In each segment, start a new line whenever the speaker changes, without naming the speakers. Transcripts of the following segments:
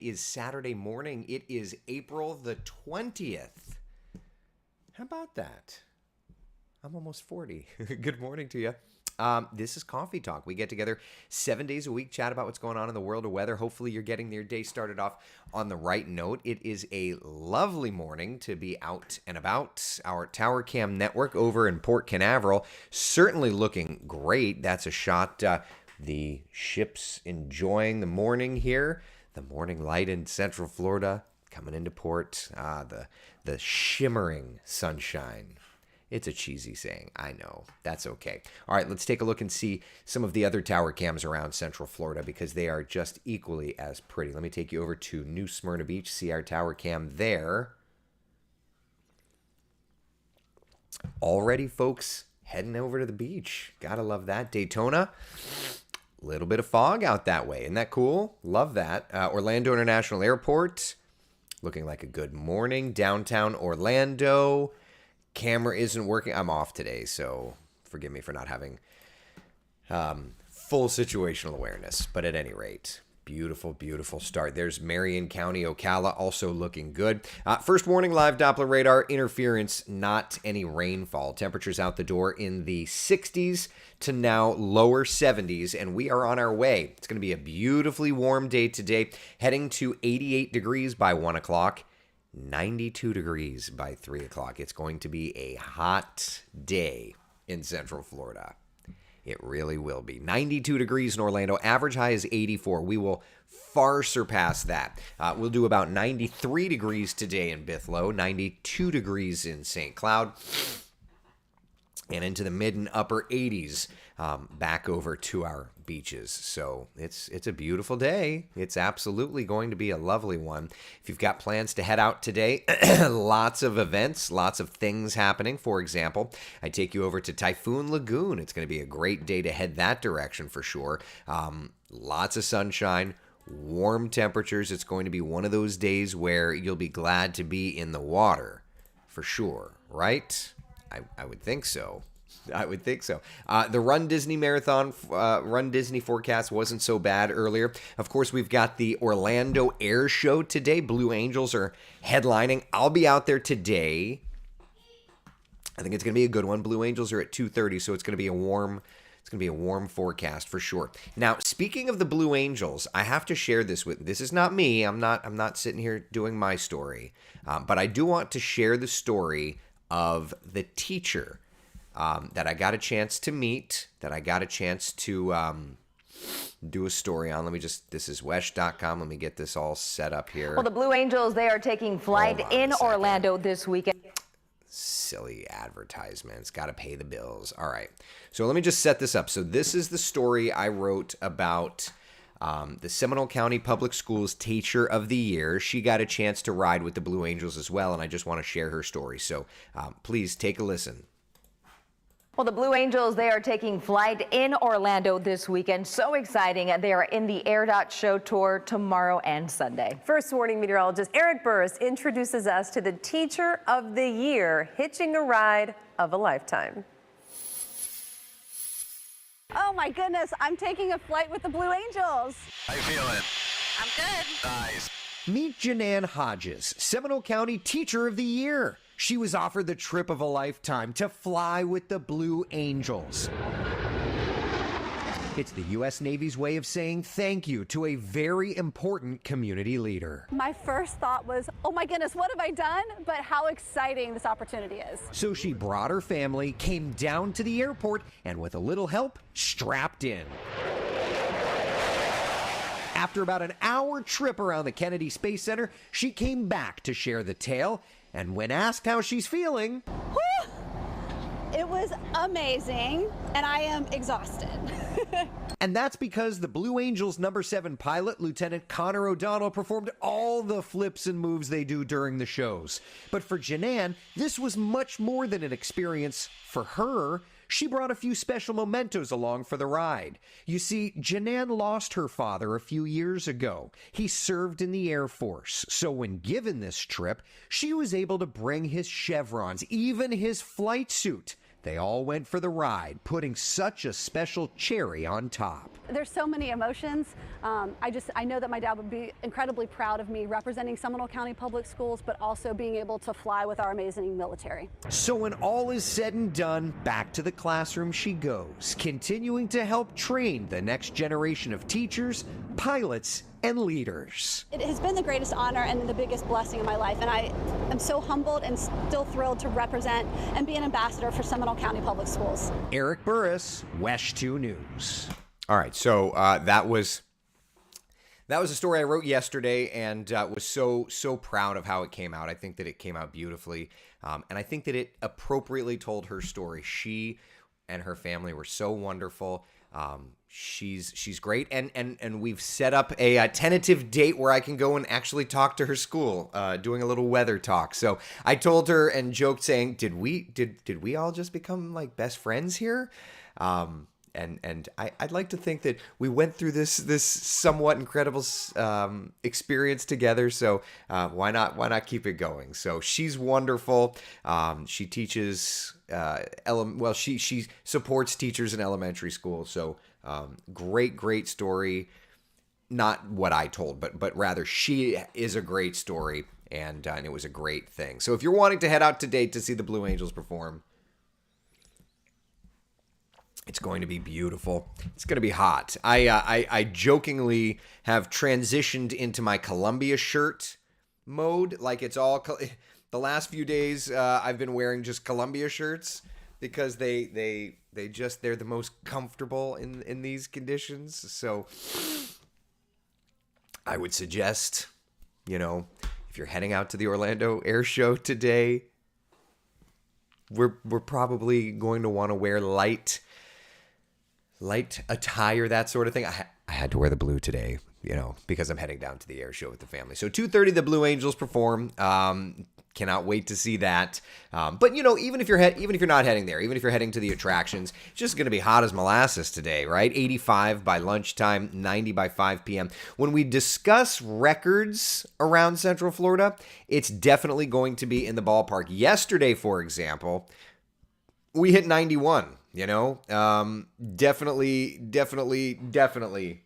Is Saturday morning. It is April the 20th. How about that? I'm almost 40. Good morning to you. This is Coffee Talk. We get together 7 days a week, chat about what's going on in the world of weather. Hopefully you're getting your day started off on the right note. It is a lovely morning to be out and about. Our Tower Cam network over in Port Canaveral certainly looking great. That's a shot. The ship's enjoying the morning here. The morning light in Central Florida coming into port. The shimmering sunshine. It's a cheesy saying, I know. That's okay. All right, let's take a look and see some of the other tower cams around Central Florida because they are just equally as pretty. Let me take you over to New Smyrna Beach, see our tower cam there. Already, folks, heading over to the beach. Gotta love that. Daytona. Little bit of fog out that way. Isn't that cool? Love that. Orlando International Airport. Looking like a good morning. Downtown Orlando. Camera isn't working. I'm off today, so forgive me for not having full situational awareness. But at any rate, beautiful, beautiful start. There's Marion County, Ocala, also looking good. First warning, live Doppler radar interference, not any rainfall. Temperatures out the door in the 60s to now lower 70s, and we are on our way. It's going to be a beautifully warm day today, heading to 88 degrees by 1 o'clock. 92 degrees by 3 o'clock. It's going to be a hot day in Central Florida. It really will be. 92 degrees in Orlando. Average high is 84. We will far surpass that. We'll do about 93 degrees today in Bithlo, 92 degrees in St. Cloud, and into the mid and upper 80s back over to our beaches. So it's a beautiful day. It's absolutely going to be a lovely one. If you've got plans to head out today, lots of events, lots of things happening. For example, I take you over to Typhoon Lagoon. It's going to be a great day to head that direction for sure. Lots of sunshine, warm temperatures. It's going to be one of those days where you'll be glad to be in the water for sure, right? I would think so. I would think so. The Run Disney Marathon, Run Disney forecast wasn't so bad earlier. Of course, we've got the Orlando Air Show today. Blue Angels are headlining. I'll be out there today. I think it's going to be a good one. Blue Angels are at 2:30, so it's going to be a warm. It's going to be a warm forecast for sure. Now, speaking of the Blue Angels, I have to share this with. This is not me. I'm not sitting here doing my story, but I do want to share the story of the teacher that I got a chance to meet, that I got a chance to do a story on. This is wesh.com. Let me get this all set up here.
Well, the Blue Angels, they are taking flight in Orlando this weekend.
Silly advertisements. Got to pay the bills. All right. So let me just set this up. So this is the story I wrote about the Seminole County Public Schools Teacher of the Year. She got a chance to ride with the Blue Angels as well, and I just want to share her story. So please take a listen.
Well, the Blue Angels, they are taking flight in Orlando this weekend. So exciting. They are in the AirDot Show Tour tomorrow and Sunday.
First warning meteorologist Eric Burris introduces us to the Teacher of the Year, hitching a ride of a lifetime.
Oh my goodness, I'm taking a flight with the Blue Angels.
How you feeling?
I'm good.
Nice.
Meet Janan Hodges, Seminole County Teacher of the Year. She was offered the trip of a lifetime to fly with the Blue Angels. It's the U.S. Navy's way of saying thank you to a very important community leader.
My first thought was, oh my goodness, what have I done? But how exciting this opportunity is.
So she brought her family, came down to the airport, and with a little help, strapped in. After about an hour trip around the Kennedy Space Center, she came back to share the tale. And when asked how she's feeling,
Whew! It was amazing, and I am exhausted.
And that's because the Blue Angels number 7 pilot, Lieutenant Connor O'Donnell, performed all the flips and moves they do during the shows. But for Janan, this was much more than an experience. For her, she brought a few special mementos along for the ride. You see, Janan lost her father a few years ago. He served in the Air Force, so when given this trip, she was able to bring his chevrons, even his flight suit, They all went for the ride, putting such a special cherry on top.
There's so many emotions. I know that my dad would be incredibly proud of me representing Seminole County Public Schools, but also being able to fly with our amazing military.
So when all is said and done, back to the classroom she goes, continuing to help train the next generation of teachers, pilots, and leaders.
It has been the greatest honor and the biggest blessing in my life, and I am so humbled and still thrilled to represent and be an ambassador for Seminole County Public Schools.
Eric Burris, WESH 2 News. All right, so that was a story I wrote yesterday, and was so proud of how it came out. I think that it came out beautifully, and I think that it appropriately told her story. She and her family were so wonderful. She's great, and we've set up a tentative date where I can go and actually talk to her school, doing a little weather talk. So I told her and joked, saying, "Did we all just become like best friends here?" And I'd like to think that we went through this somewhat incredible experience together. So why not keep it going? So she's wonderful. She teaches she supports teachers in elementary school. So great story. Not what I told, but rather she is a great story, and it was a great thing. So if you're wanting to head out today to see the Blue Angels perform, it's going to be beautiful. It's going to be hot. I jokingly have transitioned into my Columbia shirt mode. Like it's all the last few days I've been wearing just Columbia shirts because they're the most comfortable in these conditions. So I would suggest, if you're heading out to the Orlando Air Show today, we're probably going to want to wear light attire, that sort of thing. I had to wear the blue today, because I'm heading down to the air show with the family. So 2:30, the Blue Angels perform. Cannot wait to see that. But even if you're not heading there, even if you're heading to the attractions, it's just going to be hot as molasses today, right? 85 by lunchtime, 90 by 5 p.m. When we discuss records around Central Florida, it's definitely going to be in the ballpark. Yesterday, for example, we hit 91. Definitely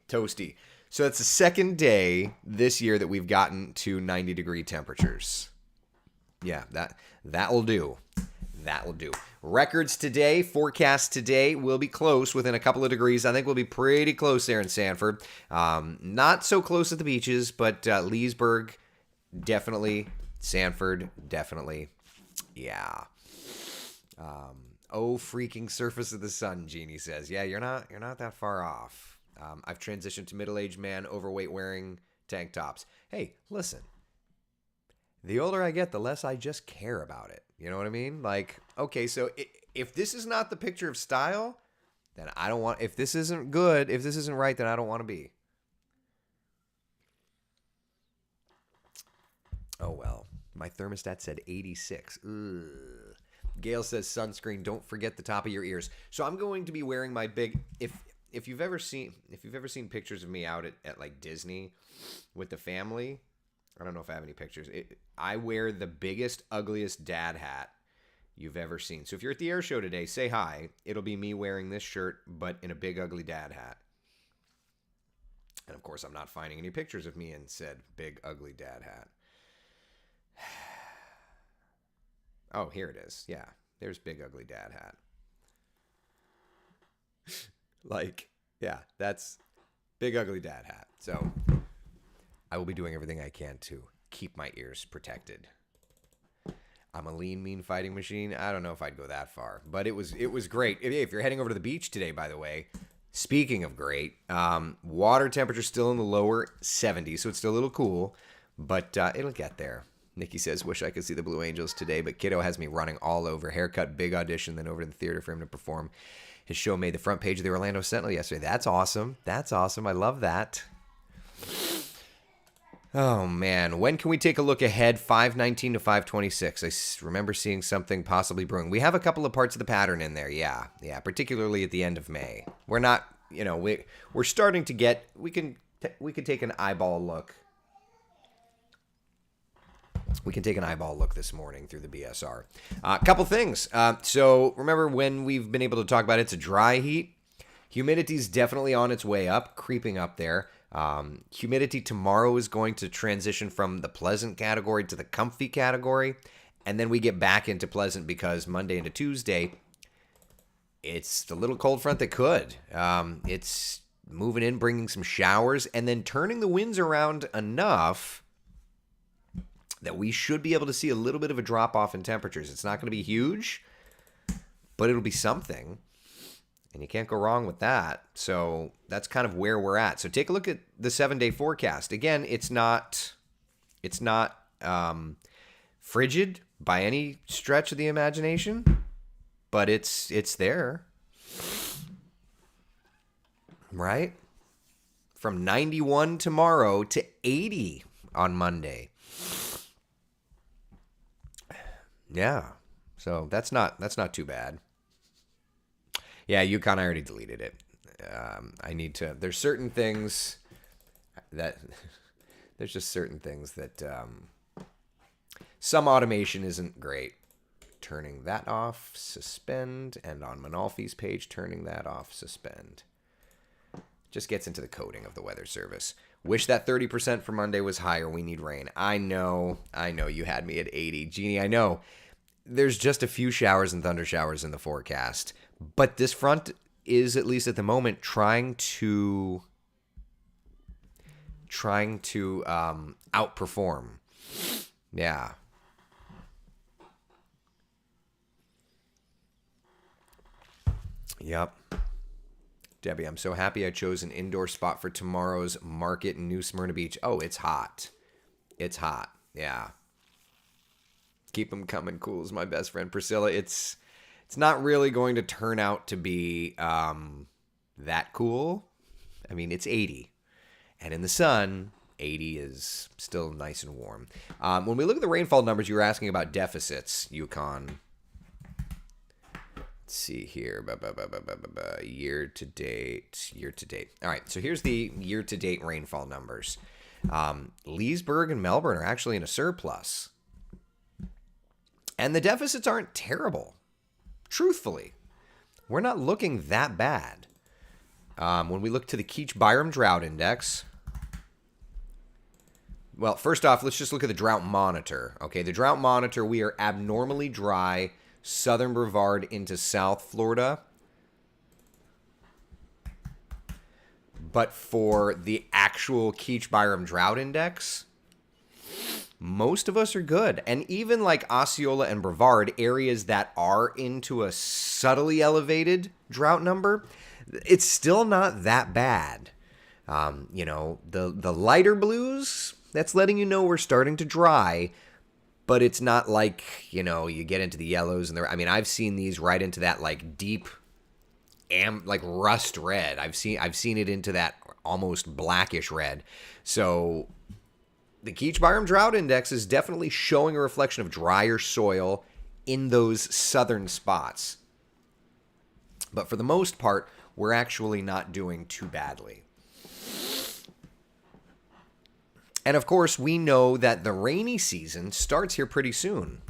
toasty. So that's the second day this year that we've gotten to 90-degree temperatures. Yeah, that'll do. That'll do. Records today, forecast today will be close, within a couple of degrees. I think we'll be pretty close there in Sanford. Not so close at the beaches, but Leesburg, definitely. Sanford, definitely. Yeah. Oh, freaking surface of the sun, Jeannie says. Yeah, you're not that far off. I've transitioned to middle-aged man, overweight, wearing tank tops. Hey, listen. The older I get, the less I just care about it. You know what I mean? Like, okay, so if this is not the picture of style, then I don't want... If this isn't good, if this isn't right, then I don't want to be. Oh, well. My thermostat said 86. Ugh. Gail says sunscreen. Don't forget the top of your ears. So I'm going to be wearing my big. If you've ever seen pictures of me out at like Disney with the family, I don't know if I have any pictures. I wear the biggest, ugliest dad hat you've ever seen. So if you're at the air show today, say hi. It'll be me wearing this shirt, but in a big, ugly dad hat. And of course, I'm not finding any pictures of me in said big, ugly dad hat. Oh, here it is. Yeah, there's big, ugly dad hat. That's big, ugly dad hat. So I will be doing everything I can to keep my ears protected. I'm a lean, mean fighting machine. I don't know if I'd go that far, but it was great. If you're heading over to the beach today, by the way, speaking of great, water temperature still in the lower 70s, so it's still a little cool, but it'll get there. Nikki says, wish I could see the Blue Angels today, but kiddo has me running all over. Haircut, big audition, then over to the theater for him to perform. His show made the front page of the Orlando Sentinel yesterday. That's awesome. That's awesome. I love that. Oh, man. When can we take a look ahead? 5:19 to 5:26. I remember seeing something possibly brewing. We have a couple of parts of the pattern in there. Yeah, particularly at the end of May. We're not, we're starting to get, we could take an eyeball look. we can take an eyeball look this morning through the BSR. A couple things. So remember when we've been able to talk about it's a dry heat? Humidity's definitely on its way up, creeping up there. Humidity tomorrow is going to transition from the pleasant category to the comfy category. And then we get back into pleasant because Monday into Tuesday, it's the little cold front that could. It's moving in, bringing some showers, and then turning the winds around enough that we should be able to see a little bit of a drop-off in temperatures. It's not going to be huge, but it'll be something. And you can't go wrong with that. So that's kind of where we're at. So take a look at the 7-day forecast. Again, it's not frigid by any stretch of the imagination, but it's there. Right? From 91 tomorrow to 80 on Monday. Yeah. So that's not too bad. Yeah, Yukon, I already deleted it. I need to. There's certain things that some automation isn't great. Turning that off, suspend, and on Manalfi's page, turning that off, suspend. Just gets into the coding of the Weather Service. Wish that 30% for Monday was higher. We need rain. I know. You had me at 80. Jeannie, I know. There's just a few showers and thunder showers in the forecast. But this front is, at least at the moment, trying to outperform. Yeah. Yep. Debbie, I'm so happy I chose an indoor spot for tomorrow's market in New Smyrna Beach. Oh, it's hot. It's hot. Yeah. Keep them coming, cool as my best friend Priscilla. It's not really going to turn out to be that cool. I mean, it's 80. And in the sun, 80 is still nice and warm. When we look at the rainfall numbers, you were asking about deficits, Yukon. Let's see here. Year to date. All right, so here's the year-to-date rainfall numbers. Leesburg and Melbourne are actually in a surplus. And the deficits aren't terrible. Truthfully, we're not looking that bad. When we look to the Keach-Byram Drought Index, well, first off, let's just look at the Drought Monitor. Okay, the Drought Monitor, we are abnormally dry, southern Brevard into South Florida. But for the actual Keach-Byram Drought Index, most of us are good. And even like Osceola and Brevard, areas that are into a subtly elevated drought number, it's still not that bad. The lighter blues, that's letting you know we're starting to dry, but it's not like, you get into the yellows and I've seen these right into that like deep like rust red. I've seen it into that almost blackish red. So the Keach-Byram Drought Index is definitely showing a reflection of drier soil in those southern spots. But for the most part, we're actually not doing too badly. And of course, we know that the rainy season starts here pretty soon.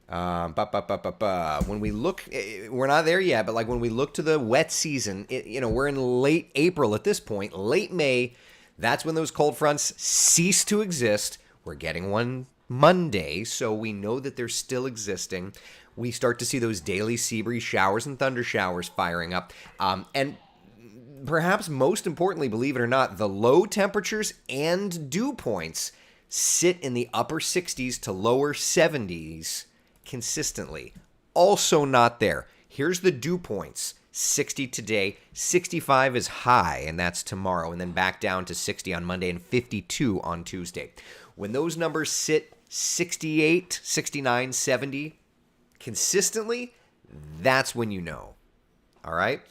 When we look, we're not there yet, but like when we look to the wet season, we're in late April at this point, late May. That's when those cold fronts cease to exist. We're getting one Monday, so we know that they're still existing. We start to see those daily sea breeze showers and thunder showers firing up. And perhaps most importantly, believe it or not, the low temperatures and dew points sit in the upper 60s to lower 70s consistently. Also not there. Here's the dew points. 60 today, 65 is high, and that's tomorrow, and then back down to 60 on Monday and 52 on Tuesday. When those numbers sit 68, 69, 70 consistently, that's when you know. All right?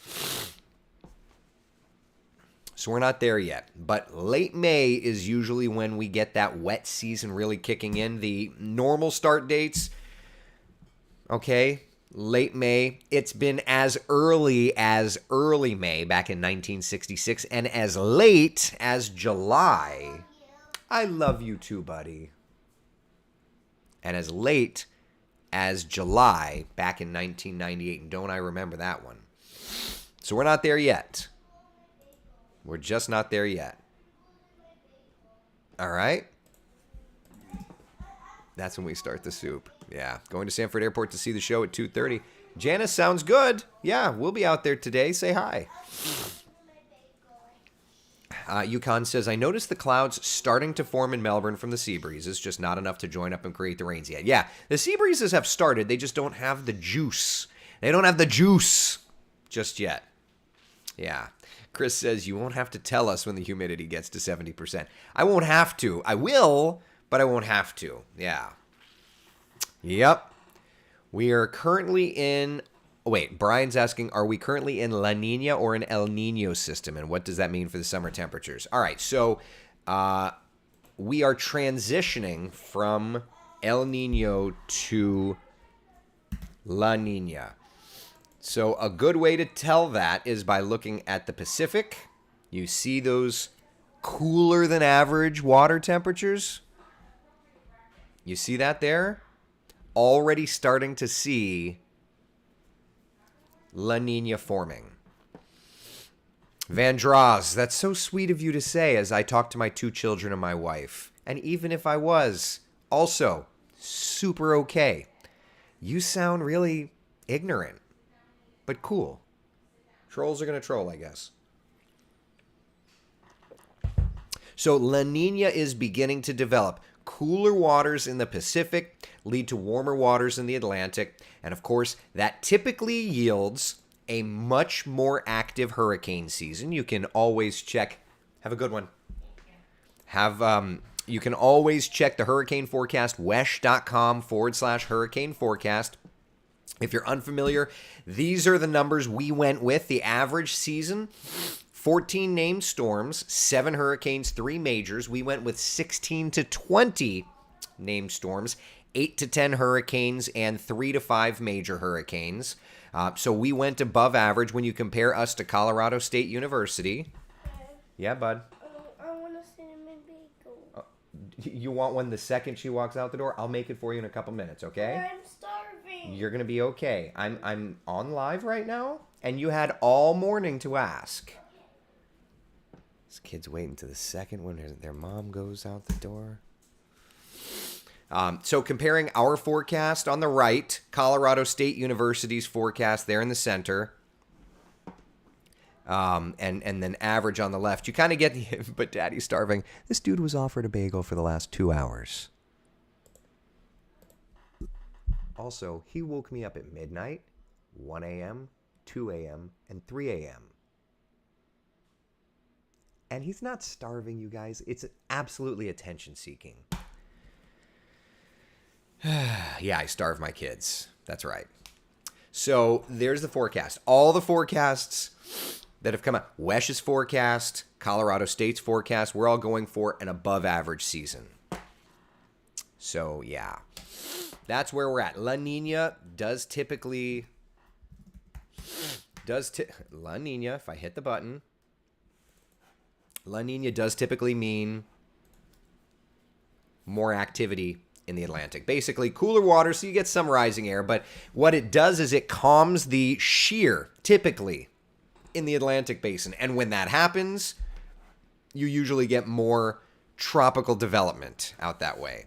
So we're not there yet, but late May is usually when we get that wet season really kicking in. The normal start dates, okay, late May. It's been as early May back in 1966 and as late as July. I love you too, buddy. and as late as July back in 1998. And don't I remember that one? So we're not there yet. We're just not there yet. All right. That's when we start the soup. Yeah. Going to Sanford Airport to see the show at 2:30. Janice, sounds good. Yeah, we'll be out there today. Say hi. Yukon says, I noticed the clouds starting to form in Melbourne from the sea breezes, just not enough to join up and create the rains yet. Yeah, the sea breezes have started. They just don't have the juice. They don't have the juice just yet. Yeah. Chris says, you won't have to tell us when the humidity gets to 70%. I won't have to. I will, but I won't have to. Yeah. Yep. We are currently in... Oh, wait, Brian's asking, are we currently in La Nina or an El Nino system? And what does that mean for the summer temperatures? All right, so we are transitioning from El Nino to La Nina. So a good way to tell that is by looking at the Pacific. You see those cooler than average water temperatures? You see that there? Already starting to see La Nina forming. Van Dras, that's so sweet of you to say as I talk to my 2 children and my wife. And even if I was, also super okay. You sound really ignorant, but cool. Trolls are going to troll, I guess. So La Nina is beginning to develop. Cooler waters in the Pacific lead to warmer waters in the Atlantic. And of course, that typically yields a much more active hurricane season. You can always check. Have a good one. You can always check the hurricane forecast, wesh.com/hurricane forecast. If you're unfamiliar, these are the numbers we went with. The average season, 14 named storms, 7 hurricanes, 3 majors. We went with 16 to 20 named storms, 8 to 10 hurricanes, and 3 to 5 major hurricanes. So we went above average when you compare us to Colorado State University. Yeah, bud.
I want a cinnamon bagel.
You want one the second she walks out the door? I'll make it for you in a couple minutes, okay?
I'm starving.
You're gonna be okay. I'm on live right now, and you had all morning to ask. This kid's waiting to the second when their mom goes out the door. So comparing our forecast on the right, Colorado State University's forecast there in the center, and then average on the left, you kind of get the, but daddy's starving. This dude was offered a bagel for the last 2 hours. Also, he woke me up at midnight, 1 a.m., 2 a.m., and 3 a.m. And he's not starving, you guys. It's absolutely attention-seeking. Yeah, I starve my kids. That's right. So there's the forecast. All the forecasts that have come out. Wesh's forecast, Colorado State's forecast, we're all going for an above-average season. So, yeah. That's where we're at. La Nina does typically... La Nina, if I hit the button... La Nina does typically mean more activity in the Atlantic. Basically, cooler water, so you get some rising air, but what it does is it calms the shear, typically, in the Atlantic basin. And when that happens, you usually get more tropical development out that way.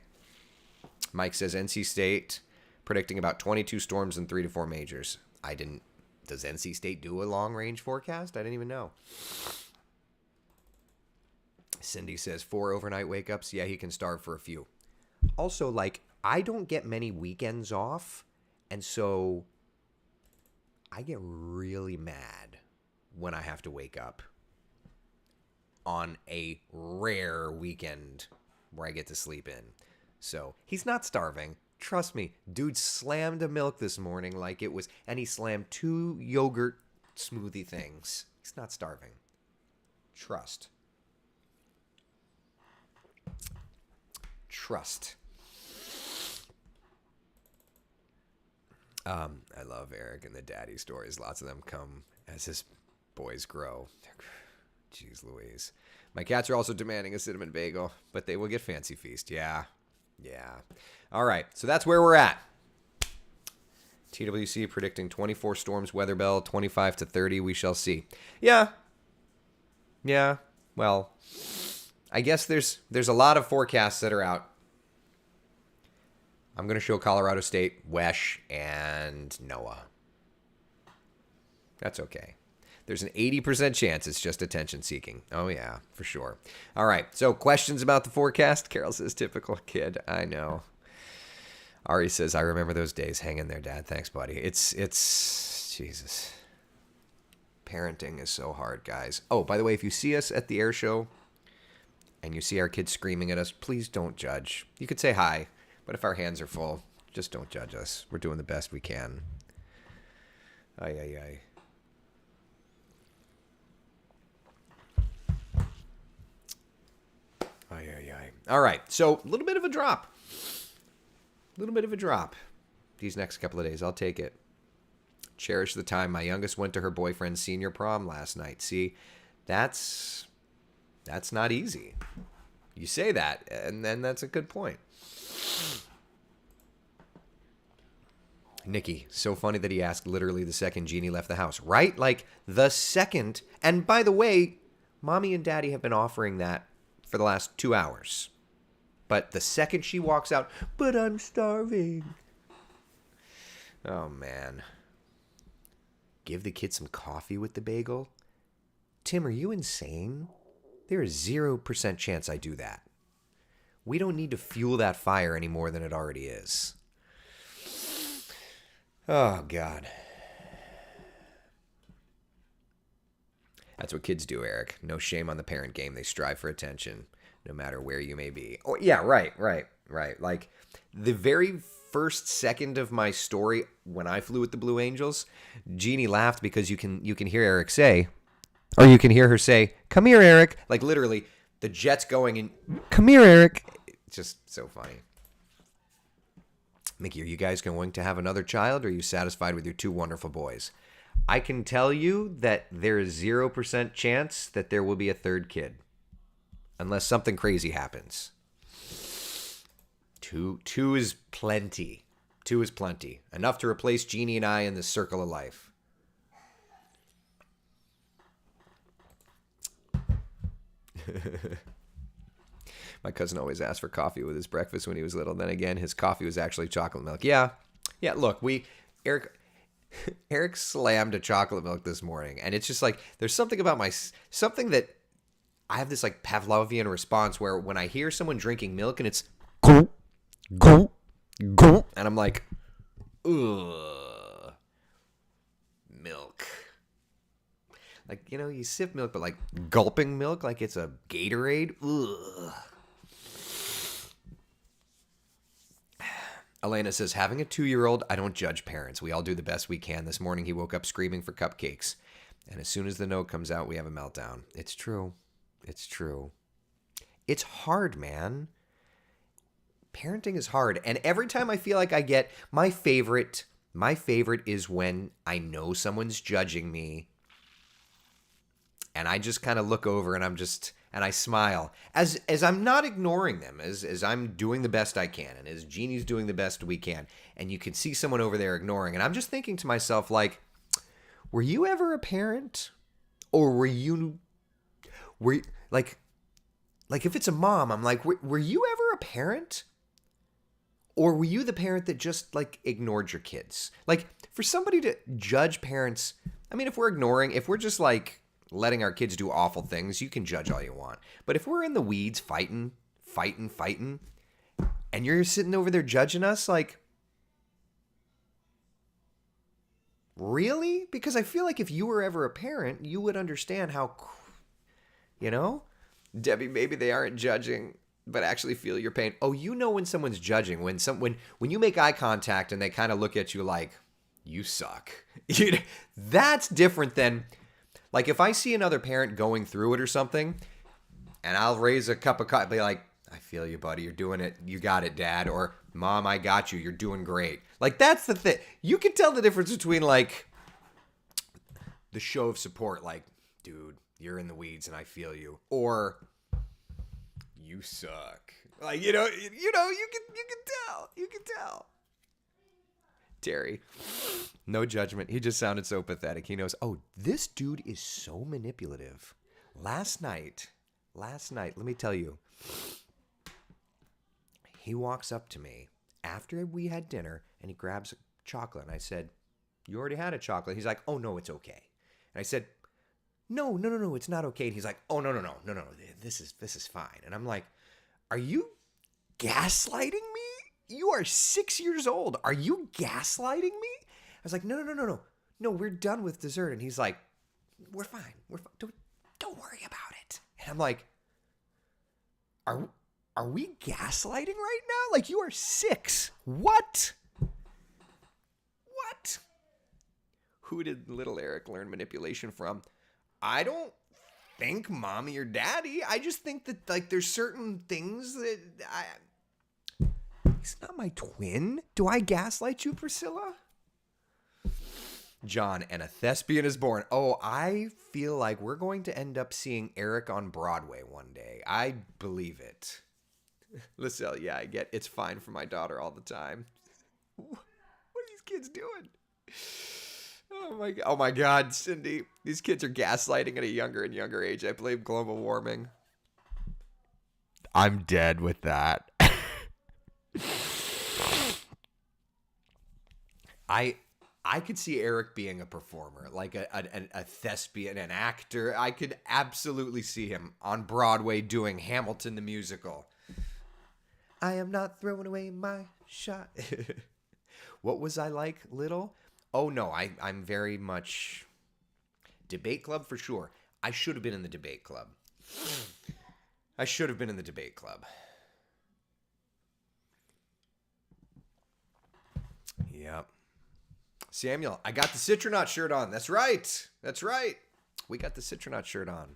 Mike says NC State predicting about 22 storms and 3 to 4 majors. Does NC State do a long-range forecast? I didn't even know. Cindy says 4 overnight wake-ups. Yeah, he can starve for a few. Also, I don't get many weekends off, and so I get really mad when I have to wake up on a rare weekend where I get to sleep in. So he's not starving. Trust me, dude slammed a milk this morning like it was, and he slammed 2 yogurt smoothie things. He's not starving. Trust. I love Eric and the daddy stories. Lots of them come as his boys grow. Jeez Louise. My cats are also demanding a cinnamon bagel, but they will get Fancy Feast. Yeah. Yeah. All right. So that's where we're at. TWC predicting 24 storms, weather bell, 25 to 30. We shall see. Yeah. Yeah. Well, I guess there's a lot of forecasts that are out. I'm going to show Colorado State, Wesh, and Noah. That's okay. There's an 80% chance it's just attention seeking. Oh, yeah, for sure. All right, so questions about the forecast? Carol says, typical kid. I know. Ari says, I remember those days. Hang in there, Dad. Thanks, buddy. It's Jesus. Parenting is so hard, guys. Oh, by the way, if you see us at the air show and you see our kids screaming at us, please don't judge. You could say hi, but if our hands are full, just don't judge us. We're doing the best we can. Ay, ay, ay. Ay, ay, ay. All right, so a little bit of a drop. A little bit of a drop these next couple of days. I'll take it. Cherish the time. My youngest went to her boyfriend's senior prom last night. See, that's not easy. You say that, and then that's a good point. Nikki, so funny that he asked literally the second Jeannie left the house, right? Like the second. And by the way, Mommy and Daddy have been offering that for the last 2 hours. But the second she walks out, but I'm starving. Oh, man. Give the kid some coffee with the bagel? Tim, are you insane? There is 0% chance I do that. We don't need to fuel that fire any more than it already is. Oh, God. That's what kids do, Eric. No shame on the parent game. They strive for attention, no matter where you may be. Oh, yeah, right. Like, the very first second of my story, when I flew with the Blue Angels, Jeannie laughed because you can hear Eric say, or you can hear her say, come here, Eric. Like, literally, the jet's going and, come here, Eric. It's just so funny. Mickey, are you guys going to have another child, or are you satisfied with your 2 wonderful boys? I can tell you that there is 0% chance that there will be a third kid. Unless something crazy happens. Two is plenty. 2 is plenty. Enough to replace Jeannie and I in this circle of life. My cousin always asked for coffee with his breakfast when he was little. Then again, his coffee was actually chocolate milk. Yeah, look, Eric slammed a chocolate milk this morning. And it's just like, there's something about something that I have this like Pavlovian response where when I hear someone drinking milk and it's go, go, go, and I'm like, ugh, milk. Like, you sip milk, but like gulping milk like it's a Gatorade. Ugh. Elena says, having a 2-year-old, I don't judge parents. We all do the best we can. This morning he woke up screaming for cupcakes. And as soon as the note comes out, we have a meltdown. It's true. It's true. It's hard, man. Parenting is hard. And every time I feel like I get my favorite is when I know someone's judging me. And I just kind of look over and and I smile as I'm not ignoring them, as I'm doing the best I can, and as Jeannie's doing the best we can. And you can see someone over there ignoring, and I'm just thinking to myself, like, were you ever a parent? Or were you like if it's a mom, I'm like, were you ever a parent? Or were you the parent that just like ignored your kids? Like, for somebody to judge parents, I mean, if we're just like letting our kids do awful things, you can judge all you want. But if we're in the weeds fighting, and you're sitting over there judging us, like, really? Because I feel like if you were ever a parent, you would understand how, Debbie, maybe they aren't judging, but actually feel your pain. Oh, when someone's judging, when you make eye contact and they kind of look at you like, you suck. That's different than, like, if I see another parent going through it or something, and I'll raise a cup of coffee, be like, I feel you, buddy. You're doing it. You got it, Dad. Or, Mom, I got you. You're doing great. Like, that's the thing. You can tell the difference between, like, the show of support, like, dude, you're in the weeds and I feel you. Or, you suck. Like, you can tell. Terry, no judgment. He just sounded so pathetic. He knows, oh, this dude is so manipulative. Last night, let me tell you, he walks up to me after we had dinner and he grabs a chocolate. And I said, you already had a chocolate. He's like, oh, no, it's okay. And I said, no, it's not okay. And he's like, oh, no, this is fine. And I'm like, are you gaslighting me? You are 6 years old. Are you gaslighting me? I was like, no. No, we're done with dessert. And he's like, we're fine. Don't worry about it. And I'm like, are we gaslighting right now? Like, you are 6. What? Who did little Eric learn manipulation from? I don't think mommy or daddy. I just think that, like, there's certain things that he's not my twin. Do I gaslight you, Priscilla? John, and a thespian is born. Oh, I feel like we're going to end up seeing Eric on Broadway one day. I believe it. Lyselle, yeah, I get it's fine for my daughter all the time. What are these kids doing? Oh my God, Cindy. These kids are gaslighting at a younger and younger age. I blame global warming. I'm dead with that. I could see Eric being a performer, like a thespian, an actor. I could absolutely see him on Broadway doing Hamilton the musical. I am not throwing away my shot. What was I like, little? Oh, no, I'm very much debate club for sure. I should have been in the debate club. Yep. Samuel, I got the Citronaut shirt on. That's right. We got the Citronaut shirt on.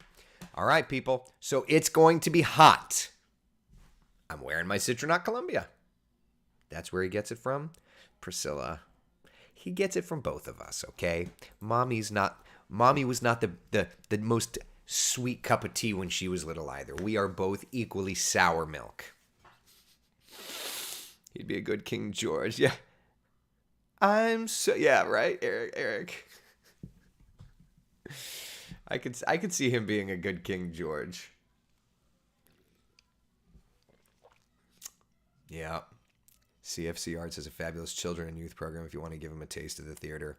All right, people. So it's going to be hot. I'm wearing my Citronaut Columbia. That's where he gets it from. Priscilla. He gets it from both of us, okay? Mommy was not the most sweet cup of tea when she was little either. We are both equally sour milk. He'd be a good King George, yeah. Yeah, right, Eric. I could see him being a good King George. Yeah. CFC Arts has a fabulous children and youth program if you want to give them a taste of the theater.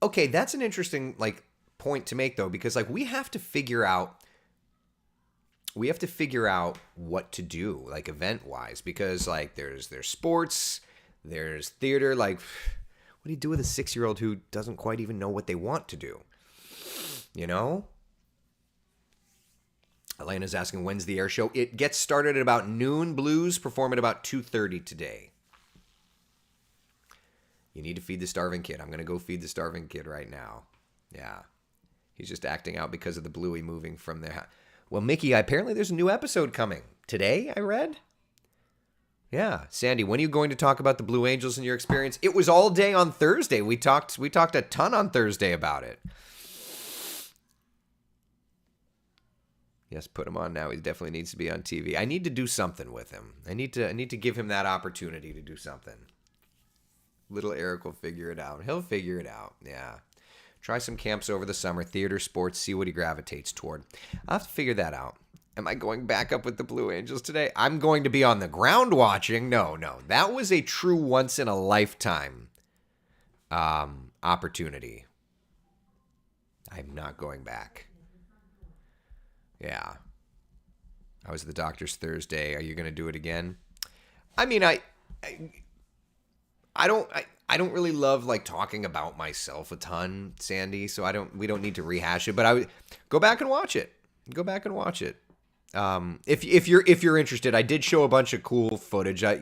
Okay, that's an interesting point to make though, because we have to figure out what to do event wise, because there's sports, there's theater. What do you do with a 6-year-old who doesn't quite even know what they want to do? You know? Elena's asking, when's the air show? It gets started at about noon. Blues perform at about 2:30 today. You need to feed the starving kid. I'm going to go feed the starving kid right now. Yeah. He's just acting out because of the Bluey moving from there. Well, Mickey, apparently there's a new episode coming. Today, I read? Yeah. Sandy, when are you going to talk about the Blue Angels and your experience? It was all day on Thursday. We talked a ton on Thursday about it. Yes, put him on now. He definitely needs to be on TV. I need to do something with him. I need to give him that opportunity to do something. Little Eric will figure it out. He'll figure it out. Yeah. Try some camps over the summer, theater, sports, see what he gravitates toward. I'll have to figure that out. Am I going back up with the Blue Angels today? I'm going to be on the ground watching. No. That was a true once-in-a-lifetime opportunity. I'm not going back. Yeah. I was at the doctor's Thursday. Are you going to do it again? I mean, I don't really love talking about myself a ton, Sandy, so we don't need to rehash it, but I would go back and watch it. If you're interested, I did show a bunch of cool footage, we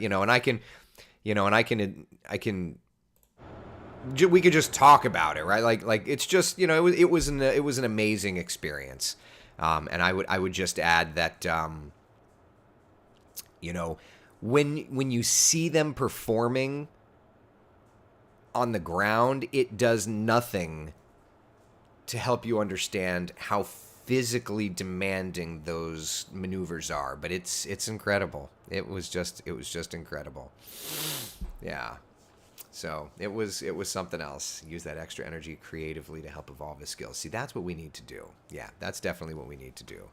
could just talk about it, right? It's just, it was an amazing experience. And I would just add that, when you see them performing on the ground, it does nothing to help you understand how physically demanding those maneuvers are, but it's incredible. It was just incredible. Yeah. So it was something else. Use that extra energy creatively to help evolve his skills. See, that's what we need to do. Yeah, that's definitely what we need to do.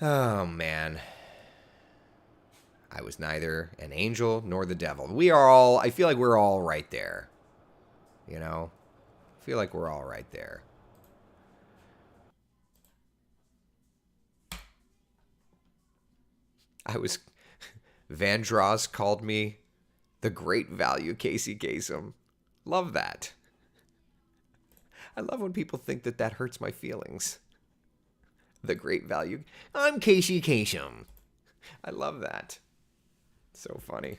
Oh, man. I was neither an angel nor the devil. I feel like we're all right there. You know? I feel like we're all right there. Vandross called me the great value Casey Kasem. Love that. I love when people think that hurts my feelings. The great value. I'm Casey Kasem. I love that. So funny.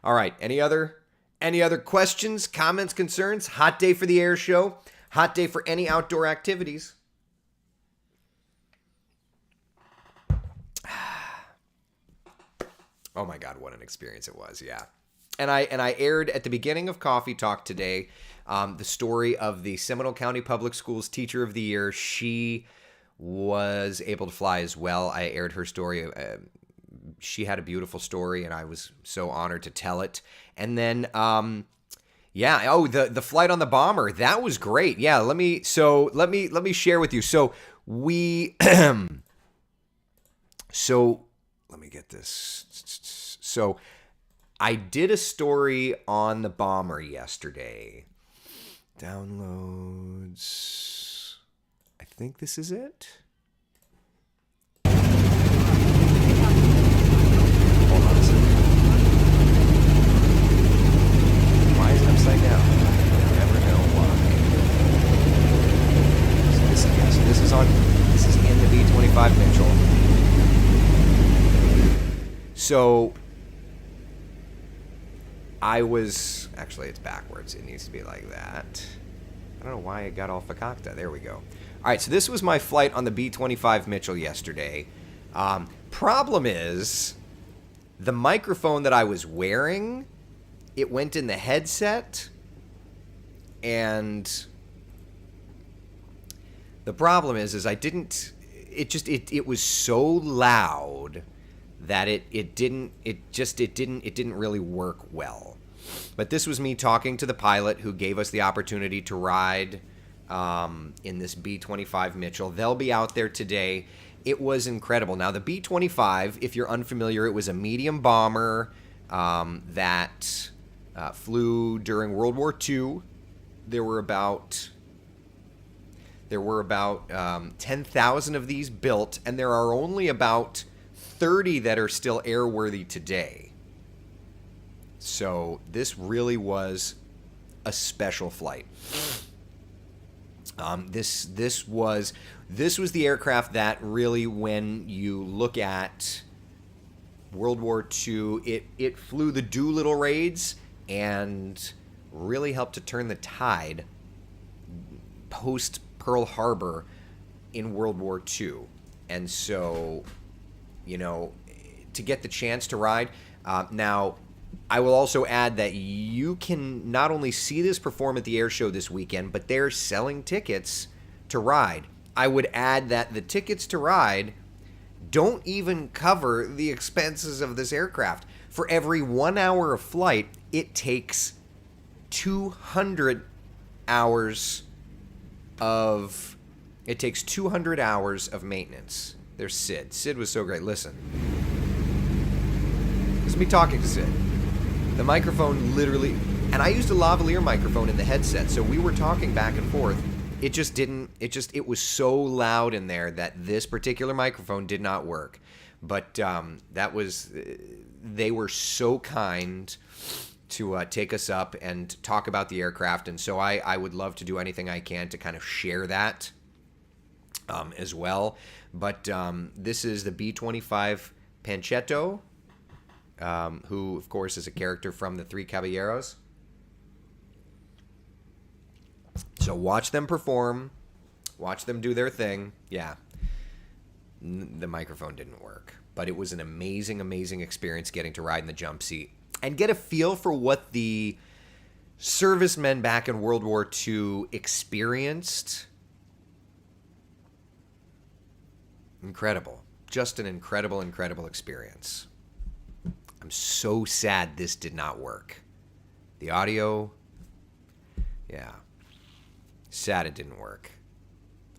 All right. Any other questions, comments, concerns? Hot day for the air show. Hot day for any outdoor activities. Oh my God, what an experience it was. Yeah. And I aired at the beginning of Coffee Talk today the story of the Seminole County Public Schools Teacher of the Year. She was able to fly as well. I aired her story. She had a beautiful story, and I was so honored to tell it. And then, the flight on the bomber, that was great. Yeah, let me share with you. So we, so let me get this. So I did a story on the bomber yesterday. Downloads. I think this is it. Hold on a second. Why is it upside down? I'll never know why. So this is in the B-25 Mitchell. So actually it's backwards. It needs to be like that. I don't know why it got all fakakta. There we go. All right, so this was my flight on the B-25 Mitchell yesterday. Problem is, the microphone that I was wearing, it went in the headset, and the problem is it was so loud that it didn't really work well. But this was me talking to the pilot who gave us the opportunity to ride in this B-25 Mitchell. They'll be out there today. It was incredible. Now, the B-25, if you're unfamiliar, it was a medium bomber that flew during World War II. There were about 10,000 of these built, and there are only about 30 that are still airworthy today. So this really was a special flight. This was the aircraft that really, when you look at World War II, it flew the Doolittle raids and really helped to turn the tide post Pearl Harbor in World War II. And so, to get the chance to ride. Now, I will also add that you can not only see this perform at the air show this weekend, but they're selling tickets to ride. I would add that the tickets to ride don't even cover the expenses of this aircraft. For every 1 hour of flight, it takes 200 hours of maintenance. There's Sid. Sid was so great. Listen. This is me talking to Sid. The microphone literally, and I used a lavalier microphone in the headset, so we were talking back and forth. It was so loud in there that this particular microphone did not work. But they were so kind to take us up and talk about the aircraft, and so I would love to do anything I can to kind of share that as well. But this is the B-25 Panchetto, who, of course, is a character from the Three Caballeros. So watch them perform. Watch them do their thing. Yeah. The microphone didn't work. But it was an amazing, amazing experience getting to ride in the jump seat and get a feel for what the servicemen back in World War II experienced Incredible. Just an incredible, incredible experience. I'm so sad this did not work. The audio, yeah. Sad it didn't work.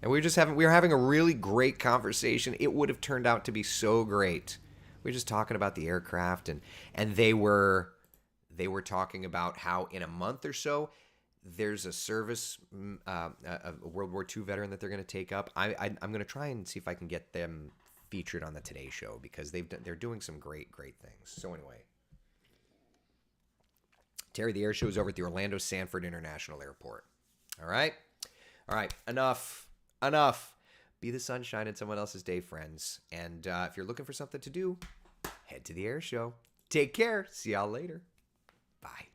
And we were having a really great conversation. It would have turned out to be so great. We were just talking about the aircraft, and they were talking about how in a month or so there's a service, a World War II veteran that they're going to take up. I'm going to try and see if I can get them featured on the Today Show, because they're doing some great things. So anyway, Terry, the air show is over at the Orlando Sanford International Airport. All right, enough. Be the sunshine in someone else's day, friends. And if you're looking for something to do, head to the air show. Take care. See y'all later. Bye.